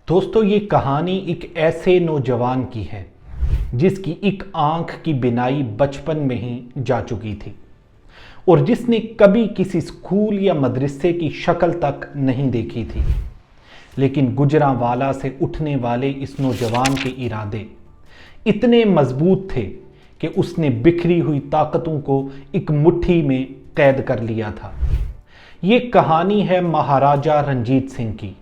دوستو یہ کہانی ایک ایسے نوجوان کی ہے جس کی ایک آنکھ کی بینائی بچپن میں ہی جا چکی تھی اور جس نے کبھی کسی اسکول یا مدرسے کی شکل تک نہیں دیکھی تھی، لیکن گوجرانوالا سے اٹھنے والے اس نوجوان کے ارادے اتنے مضبوط تھے کہ اس نے بکھری ہوئی طاقتوں کو ایک مٹھی میں قید کر لیا تھا۔ یہ کہانی ہے مہاراجہ رنجیت سنگھ کی،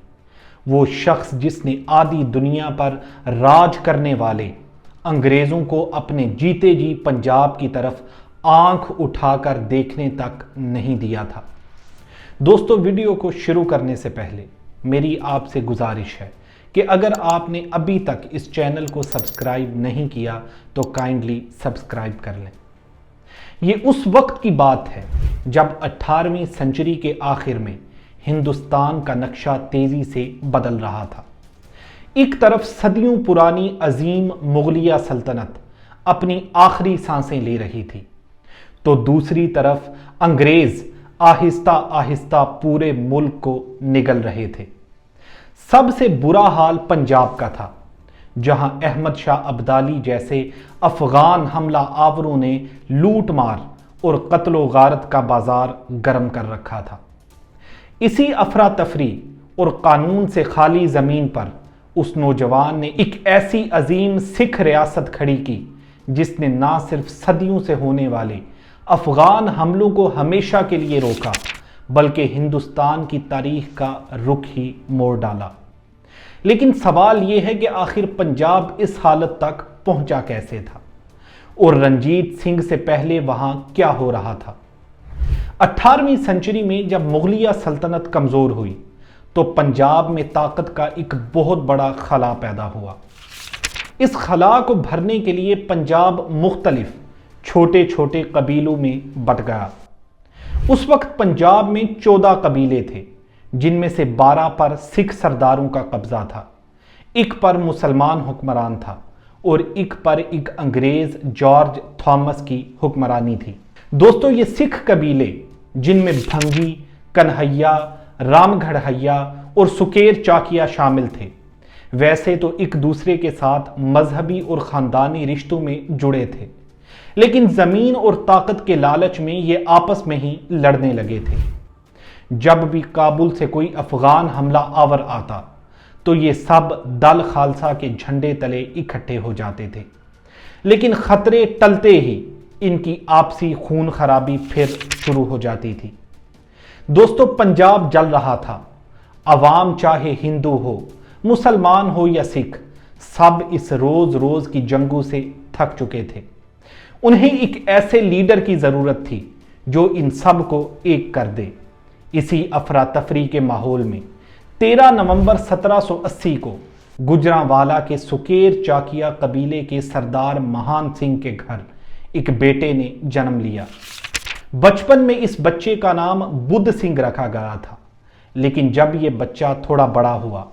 وہ شخص جس نے آدھی دنیا پر راج کرنے والے انگریزوں کو اپنے جیتے جی پنجاب کی طرف آنکھ اٹھا کر دیکھنے تک نہیں دیا تھا۔ دوستو، ویڈیو کو شروع کرنے سے پہلے میری آپ سے گزارش ہے کہ اگر آپ نے ابھی تک اس چینل کو سبسکرائب نہیں کیا تو کائنڈلی سبسکرائب کر لیں۔ یہ اس وقت کی بات ہے جب 18ویں سنچری کے آخر میں ہندوستان کا نقشہ تیزی سے بدل رہا تھا۔ ایک طرف صدیوں پرانی عظیم مغلیہ سلطنت اپنی آخری سانسیں لے رہی تھی، تو دوسری طرف انگریز آہستہ آہستہ پورے ملک کو نگل رہے تھے۔ سب سے برا حال پنجاب کا تھا، جہاں احمد شاہ ابدالی جیسے افغان حملہ آوروں نے لوٹ مار اور قتل و غارت کا بازار گرم کر رکھا تھا۔ اسی افراتفری اور قانون سے خالی زمین پر اس نوجوان نے ایک ایسی عظیم سکھ ریاست کھڑی کی جس نے نہ صرف صدیوں سے ہونے والے افغان حملوں کو ہمیشہ کے لیے روکا، بلکہ ہندوستان کی تاریخ کا رخ ہی موڑ ڈالا۔ لیکن سوال یہ ہے کہ آخر پنجاب اس حالت تک پہنچا کیسے تھا، اور رنجیت سنگھ سے پہلے وہاں کیا ہو رہا تھا؟ 18ویں سنچری میں جب مغلیہ سلطنت کمزور ہوئی تو پنجاب میں طاقت کا ایک بہت بڑا خلا پیدا ہوا۔ اس خلا کو بھرنے کے لیے پنجاب مختلف چھوٹے چھوٹے قبیلوں میں بٹ گیا۔ اس وقت پنجاب میں 14 قبیلے تھے، جن میں سے 12 پر سکھ سرداروں کا قبضہ تھا، ایک پر مسلمان حکمران تھا اور ایک پر ایک انگریز جارج تھامس کی حکمرانی تھی۔ دوستو، یہ سکھ قبیلے جن میں بھنگی، کنہیا، رام گھڑھیا اور سکیر چاکیا شامل تھے، ویسے تو ایک دوسرے کے ساتھ مذہبی اور خاندانی رشتوں میں جڑے تھے، لیکن زمین اور طاقت کے لالچ میں یہ آپس میں ہی لڑنے لگے تھے۔ جب بھی کابل سے کوئی افغان حملہ آور آتا تو یہ سب دل خالصہ کے جھنڈے تلے اکٹھے ہو جاتے تھے، لیکن خطرے ٹلتے ہی ان کی آپسی خون خرابی پھر شروع ہو جاتی تھی۔ دوستو، پنجاب جل رہا تھا۔ عوام چاہے ہندو ہو، مسلمان ہو یا سکھ، سب اس روز روز کی جنگوں سے تھک چکے تھے۔ انہیں ایک ایسے لیڈر کی ضرورت تھی جو ان سب کو ایک کر دے۔ اسی افراتفری کے ماحول میں 13 نومبر 1780 کو گوجرانوالا کے سکیر چاکیا قبیلے کے سردار مہان سنگھ کے گھر ایک بیٹے نے جنم لیا۔ بچپن میں اس بچے کا نام بدھ سنگھ رکھا گیا تھا، لیکن جب یہ بچہ تھوڑا بڑا ہوا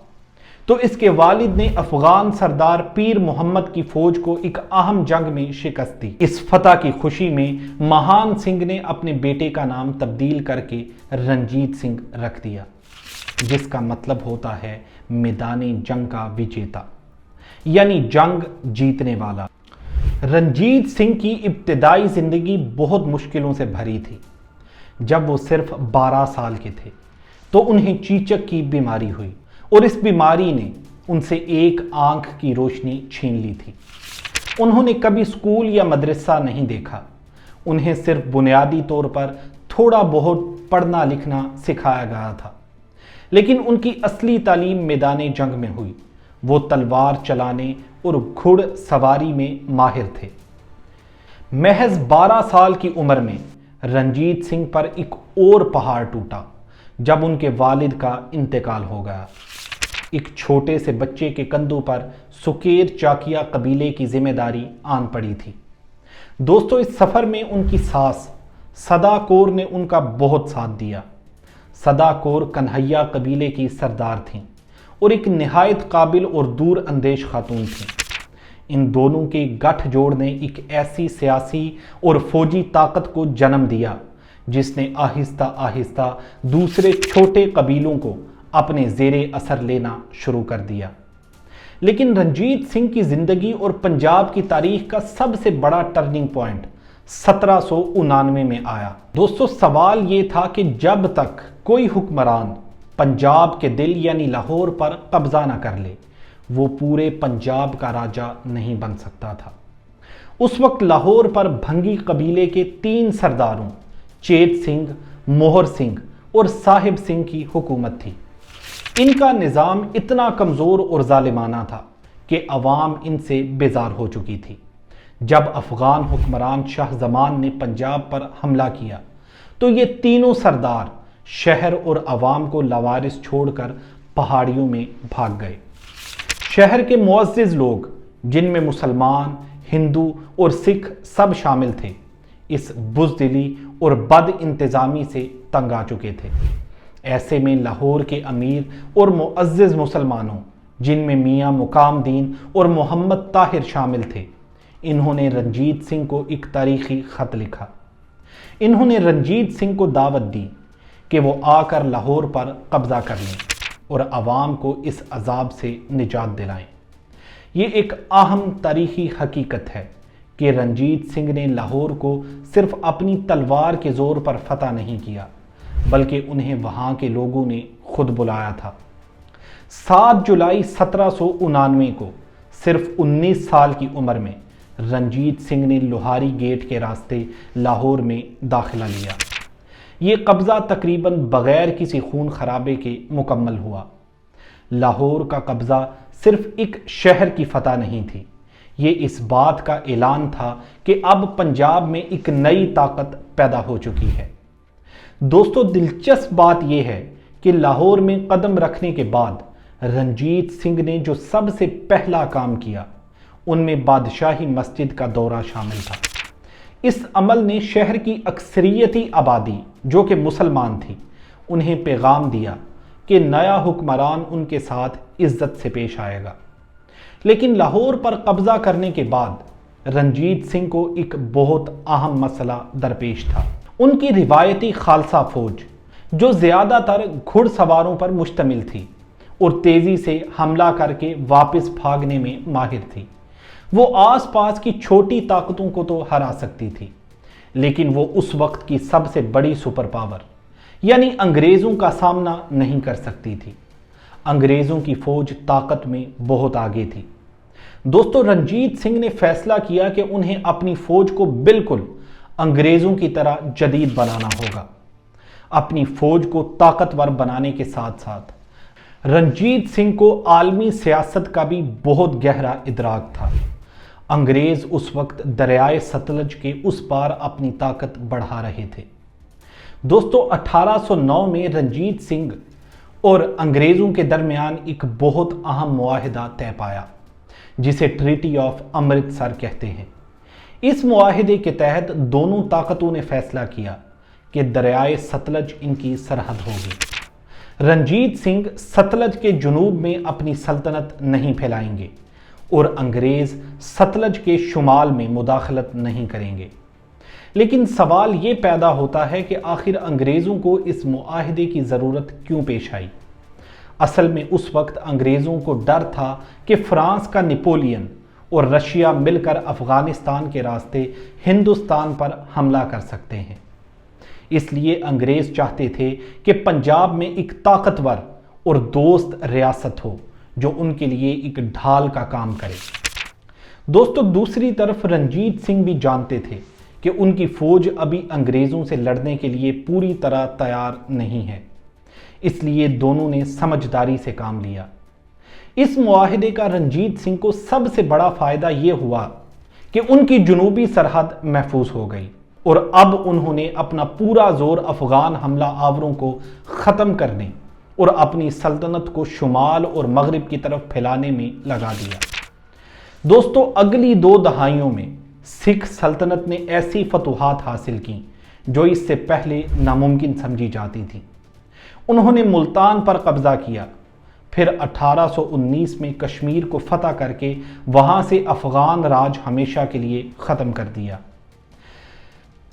تو اس کے والد نے افغان سردار پیر محمد کی فوج کو ایک اہم جنگ میں شکست دی۔ اس فتح کی خوشی میں مہان سنگھ نے اپنے بیٹے کا نام تبدیل کر کے رنجیت سنگھ رکھ دیا، جس کا مطلب ہوتا ہے میدان جنگ کا وجیتا، یعنی جنگ جیتنے والا۔ رنجیت سنگھ کی ابتدائی زندگی بہت مشکلوں سے بھری تھی۔ جب وہ صرف 12 سال کے تھے تو انہیں چیچک کی بیماری ہوئی، اور اس بیماری نے ان سے ایک آنکھ کی روشنی چھین لی تھی۔ انہوں نے کبھی اسکول یا مدرسہ نہیں دیکھا، انہیں صرف بنیادی طور پر تھوڑا بہت پڑھنا لکھنا سکھایا گیا تھا، لیکن ان کی اصلی تعلیم میدان جنگ میں ہوئی۔ وہ تلوار چلانے اور گھڑ سواری میں ماہر تھے۔ محض 12 سال کی عمر میں رنجیت سنگھ پر ایک اور پہاڑ ٹوٹا جب ان کے والد کا انتقال ہو گیا۔ ایک چھوٹے سے بچے کے کندھوں پر سکیر چاکیا قبیلے کی ذمہ داری آن پڑی تھی۔ دوستو، اس سفر میں ان کی ساس سدا کور نے ان کا بہت ساتھ دیا۔ سدا کور کنہیا قبیلے کی سردار تھیں اور ایک نہایت قابل اور دور اندیش خاتون تھیں۔ ان دونوں کے گٹھ جوڑ نے ایک ایسی سیاسی اور فوجی طاقت کو جنم دیا جس نے آہستہ آہستہ دوسرے چھوٹے قبیلوں کو اپنے زیر اثر لینا شروع کر دیا۔ لیکن رنجیت سنگھ کی زندگی اور پنجاب کی تاریخ کا سب سے بڑا ٹرننگ پوائنٹ 1799 میں آیا۔ دوستو، سوال یہ تھا کہ جب تک کوئی حکمران پنجاب کے دل یعنی لاہور پر قبضہ نہ کر لے، وہ پورے پنجاب کا راجا نہیں بن سکتا تھا۔ اس وقت لاہور پر بھنگی قبیلے کے 3 سرداروں چیت سنگھ، موہر سنگھ اور صاحب سنگھ کی حکومت تھی۔ ان کا نظام اتنا کمزور اور ظالمانہ تھا کہ عوام ان سے بیزار ہو چکی تھی۔ جب افغان حکمران شاہ زمان نے پنجاب پر حملہ کیا تو یہ تینوں سردار شہر اور عوام کو لاوارث چھوڑ کر پہاڑیوں میں بھاگ گئے۔ شہر کے معزز لوگ، جن میں مسلمان، ہندو اور سکھ سب شامل تھے، اس بزدلی اور بد انتظامی سے تنگ آ چکے تھے۔ ایسے میں لاہور کے امیر اور معزز مسلمانوں، جن میں میاں مقام دین اور محمد طاہر شامل تھے، انہوں نے رنجیت سنگھ کو ایک تاریخی خط لکھا۔ انہوں نے رنجیت سنگھ کو دعوت دی کہ وہ آ کر لاہور پر قبضہ کر لیں اور عوام کو اس عذاب سے نجات دلائیں۔ یہ ایک اہم تاریخی حقیقت ہے کہ رنجیت سنگھ نے لاہور کو صرف اپنی تلوار کے زور پر فتح نہیں کیا، بلکہ انہیں وہاں کے لوگوں نے خود بلایا تھا۔ 7 جولائی 1799 کو صرف 19 سال کی عمر میں رنجیت سنگھ نے لوہاری گیٹ کے راستے لاہور میں داخلہ لیا۔ یہ قبضہ تقریباً بغیر کسی خون خرابے کے مکمل ہوا۔ لاہور کا قبضہ صرف ایک شہر کی فتح نہیں تھی، یہ اس بات کا اعلان تھا کہ اب پنجاب میں ایک نئی طاقت پیدا ہو چکی ہے۔ دوستو، دلچسپ بات یہ ہے کہ لاہور میں قدم رکھنے کے بعد رنجیت سنگھ نے جو سب سے پہلا کام کیا، ان میں بادشاہی مسجد کا دورہ شامل تھا۔ اس عمل نے شہر کی اکثریتی آبادی جو کہ مسلمان تھی، انہیں پیغام دیا کہ نیا حکمران ان کے ساتھ عزت سے پیش آئے گا۔ لیکن لاہور پر قبضہ کرنے کے بعد رنجیت سنگھ کو ایک بہت اہم مسئلہ درپیش تھا۔ ان کی روایتی خالصہ فوج، جو زیادہ تر گھڑ سواروں پر مشتمل تھی اور تیزی سے حملہ کر کے واپس بھاگنے میں ماہر تھی، وہ آس پاس کی چھوٹی طاقتوں کو تو ہرا سکتی تھی، لیکن وہ اس وقت کی سب سے بڑی سپر پاور یعنی انگریزوں کا سامنا نہیں کر سکتی تھی۔ انگریزوں کی فوج طاقت میں بہت آگے تھی۔ دوستو، رنجیت سنگھ نے فیصلہ کیا کہ انہیں اپنی فوج کو بالکل انگریزوں کی طرح جدید بنانا ہوگا۔ اپنی فوج کو طاقتور بنانے کے ساتھ ساتھ رنجیت سنگھ کو عالمی سیاست کا بھی بہت گہرا ادراک تھا۔ انگریز اس وقت دریائے ستلج کے اس پار اپنی طاقت بڑھا رہے تھے۔ دوستو، 1809 میں رنجیت سنگھ اور انگریزوں کے درمیان ایک بہت اہم معاہدہ طے پایا، جسے ٹریٹی آف امرتسر کہتے ہیں۔ اس معاہدے کے تحت دونوں طاقتوں نے فیصلہ کیا کہ دریائے ستلج ان کی سرحد ہوگی۔ رنجیت سنگھ ستلج کے جنوب میں اپنی سلطنت نہیں پھیلائیں گے اور انگریز ستلج کے شمال میں مداخلت نہیں کریں گے۔ لیکن سوال یہ پیدا ہوتا ہے کہ آخر انگریزوں کو اس معاہدے کی ضرورت کیوں پیش آئی؟ اصل میں اس وقت انگریزوں کو ڈر تھا کہ فرانس کا نپولین اور رشیا مل کر افغانستان کے راستے ہندوستان پر حملہ کر سکتے ہیں۔ اس لیے انگریز چاہتے تھے کہ پنجاب میں ایک طاقتور اور دوست ریاست ہو جو ان کے لیے ایک ڈھال کا کام کرے۔ دوستو، دوسری طرف رنجیت سنگھ بھی جانتے تھے کہ ان کی فوج ابھی انگریزوں سے لڑنے کے لیے پوری طرح تیار نہیں ہے، اس لیے دونوں نے سمجھداری سے کام لیا۔ اس معاہدے کا رنجیت سنگھ کو سب سے بڑا فائدہ یہ ہوا کہ ان کی جنوبی سرحد محفوظ ہو گئی اور اب انہوں نے اپنا پورا زور افغان حملہ آوروں کو ختم کرنے اور اپنی سلطنت کو شمال اور مغرب کی طرف پھیلانے میں لگا دیا۔ دوستو، اگلی 2 دہائیوں میں سکھ سلطنت نے ایسی فتوحات حاصل کی جو اس سے پہلے ناممکن سمجھی جاتی تھی۔ انہوں نے ملتان پر قبضہ کیا، پھر 1819 میں کشمیر کو فتح کر کے وہاں سے افغان راج ہمیشہ کے لیے ختم کر دیا۔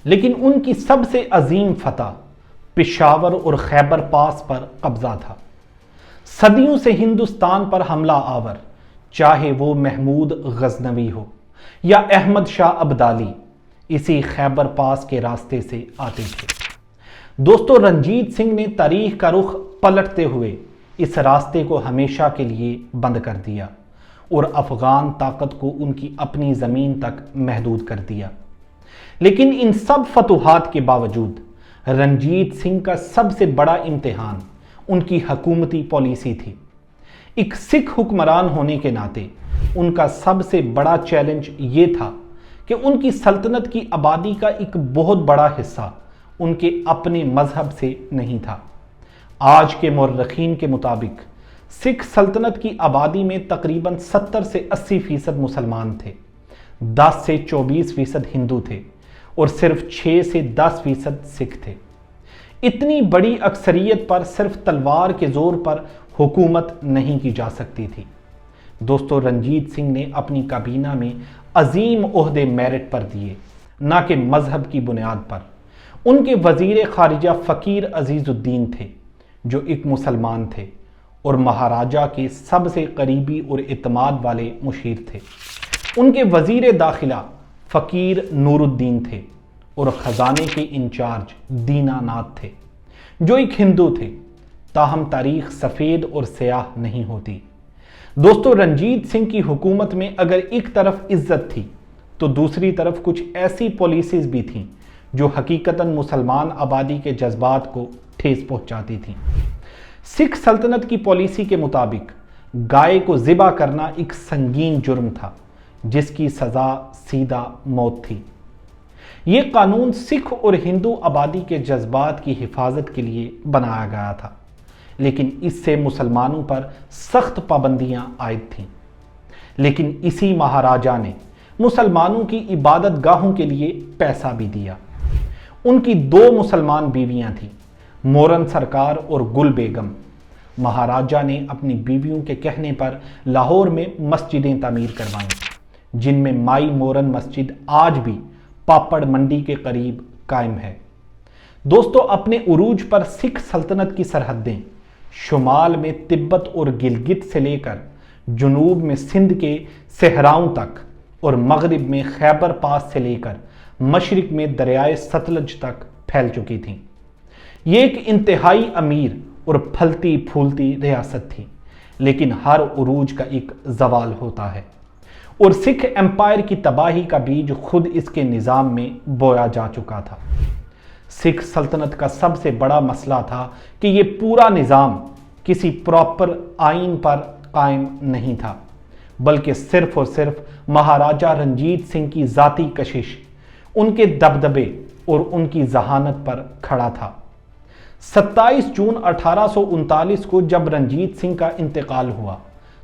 لیکن ان کی سب سے عظیم فتح پشاور اور خیبر پاس پر قبضہ تھا۔ صدیوں سے ہندوستان پر حملہ آور چاہے وہ محمود غزنوی ہو یا احمد شاہ ابدالی، اسی خیبر پاس کے راستے سے آتے تھے۔ دوستو، رنجیت سنگھ نے تاریخ کا رخ پلٹتے ہوئے اس راستے کو ہمیشہ کے لیے بند کر دیا اور افغان طاقت کو ان کی اپنی زمین تک محدود کر دیا۔ لیکن ان سب فتوحات کے باوجود رنجیت سنگھ کا سب سے بڑا امتحان ان کی حکومتی پالیسی تھی۔ ایک سکھ حکمران ہونے کے ناطے ان کا سب سے بڑا چیلنج یہ تھا کہ ان کی سلطنت کی آبادی کا ایک بہت بڑا حصہ ان کے اپنے مذہب سے نہیں تھا۔ آج کے مورخین کے مطابق سکھ سلطنت کی آبادی میں تقریباً 70 سے 80% مسلمان تھے، 10 سے 24% ہندو تھے اور صرف 6 سے 10% سکھ تھے۔ اتنی بڑی اکثریت پر صرف تلوار کے زور پر حکومت نہیں کی جا سکتی تھی۔ دوستو، رنجیت سنگھ نے اپنی کابینہ میں عظیم عہدے میرٹ پر دیے، نہ کہ مذہب کی بنیاد پر۔ ان کے وزیر خارجہ فقیر عزیز الدین تھے، جو ایک مسلمان تھے اور مہاراجہ کے سب سے قریبی اور اعتماد والے مشیر تھے۔ ان کے وزیر داخلہ فقیر نور الدین تھے اور خزانے کے انچارج دینا ناتھ تھے، جو ایک ہندو تھے۔ تاہم تاریخ سفید اور سیاہ نہیں ہوتی۔ دوستو، رنجیت سنگھ کی حکومت میں اگر ایک طرف عزت تھی تو دوسری طرف کچھ ایسی پالیسیز بھی تھیں جو حقیقتاً مسلمان آبادی کے جذبات کو ٹھیس پہنچاتی تھیں۔ سکھ سلطنت کی پالیسی کے مطابق گائے کو ذبح کرنا ایک سنگین جرم تھا، جس کی سزا سیدھا موت تھی۔ یہ قانون سکھ اور ہندو آبادی کے جذبات کی حفاظت کے لیے بنایا گیا تھا، لیکن اس سے مسلمانوں پر سخت پابندیاں عائد تھیں۔ لیکن اسی مہاراجہ نے مسلمانوں کی عبادت گاہوں کے لیے پیسہ بھی دیا۔ ان کی 2 مسلمان بیویاں تھیں، مورن سرکار اور گل بیگم۔ مہاراجہ نے اپنی بیویوں کے کہنے پر لاہور میں مسجدیں تعمیر کروائیں، جن میں مائی مورن مسجد آج بھی پاپڑ منڈی کے قریب قائم ہے۔ دوستو، اپنے عروج پر سکھ سلطنت کی سرحدیں شمال میں تبت اور گلگت سے لے کر جنوب میں سندھ کے صحراؤں تک اور مغرب میں خیبر پاس سے لے کر مشرق میں دریائے ستلج تک پھیل چکی تھیں۔ یہ ایک انتہائی امیر اور پھلتی پھولتی ریاست تھی، لیکن ہر عروج کا ایک زوال ہوتا ہے، اور سکھ ایمپائر کی تباہی کا بیج خود اس کے نظام میں بویا جا چکا تھا۔ سکھ سلطنت کا سب سے بڑا مسئلہ تھا کہ یہ پورا نظام کسی پراپر آئین پر قائم نہیں تھا، بلکہ صرف اور صرف مہاراجہ رنجیت سنگھ کی ذاتی کشش، ان کے دبدبے اور ان کی ذہانت پر کھڑا تھا۔ 27 جون 1839 کو جب رنجیت سنگھ کا انتقال ہوا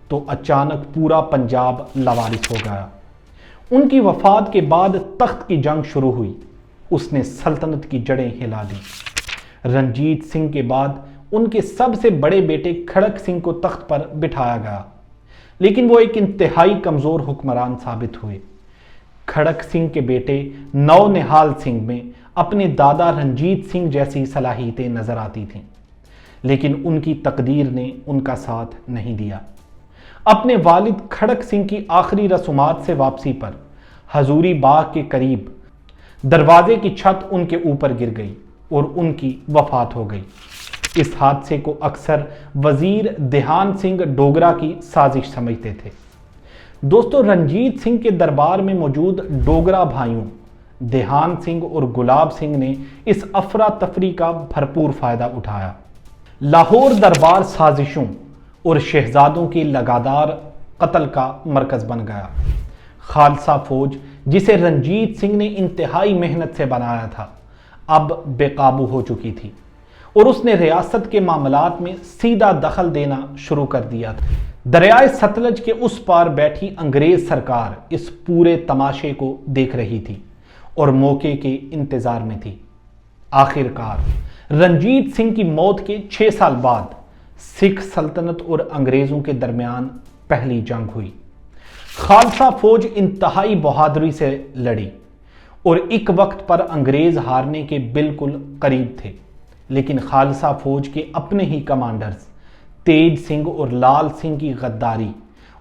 تو اچانک پورا پنجاب لاوارث ہو گیا۔ ان کی وفات کے بعد تخت کی جنگ شروع ہوئی۔ اس نے سلطنت کی جڑیں ہلا دی۔ رنجیت سنگھ کے بعد ان کے سب سے بڑے بیٹے کھڑک سنگھ کو تخت پر بٹھایا گیا، لیکن وہ ایک انتہائی کمزور حکمران ثابت ہوئے۔ کھڑک سنگھ کے بیٹے نو نہال سنگھ میں اپنے دادا رنجیت سنگھ جیسی صلاحیتیں نظر آتی تھیں، لیکن ان کی تقدیر نے ان کا ساتھ نہیں دیا۔ اپنے والد کھڑک سنگھ کی آخری رسومات سے واپسی پر حضوری باغ کے قریب دروازے کی چھت ان کے اوپر گر گئی اور ان کی وفات ہو گئی۔ اس حادثے کو اکثر وزیر دھیان سنگھ ڈوگرا کی سازش سمجھتے تھے۔ دوستو، رنجیت سنگھ کے دربار میں موجود ڈوگرا بھائیوں دھیان سنگھ اور گلاب سنگھ نے اس افراتفری کا بھرپور فائدہ اٹھایا۔ لاہور دربار سازشوں اور شہزادوں کے لگاتار قتل کا مرکز بن گیا۔ خالصہ فوج، جسے رنجیت سنگھ نے انتہائی محنت سے بنایا تھا، اب بے قابو ہو چکی تھی اور اس نے ریاست کے معاملات میں سیدھا دخل دینا شروع کر دیا تھا۔ دریائے ستلج کے اس پار بیٹھی انگریز سرکار اس پورے تماشے کو دیکھ رہی تھی اور موقع کے انتظار میں تھی۔ آخر کار رنجیت سنگھ کی موت کے 6 سال بعد سکھ سلطنت اور انگریزوں کے درمیان پہلی جنگ ہوئی۔ خالصہ فوج انتہائی بہادری سے لڑی اور ایک وقت پر انگریز ہارنے کے بالکل قریب تھے، لیکن خالصہ فوج کے اپنے ہی کمانڈرز تیج سنگھ اور لال سنگھ کی غداری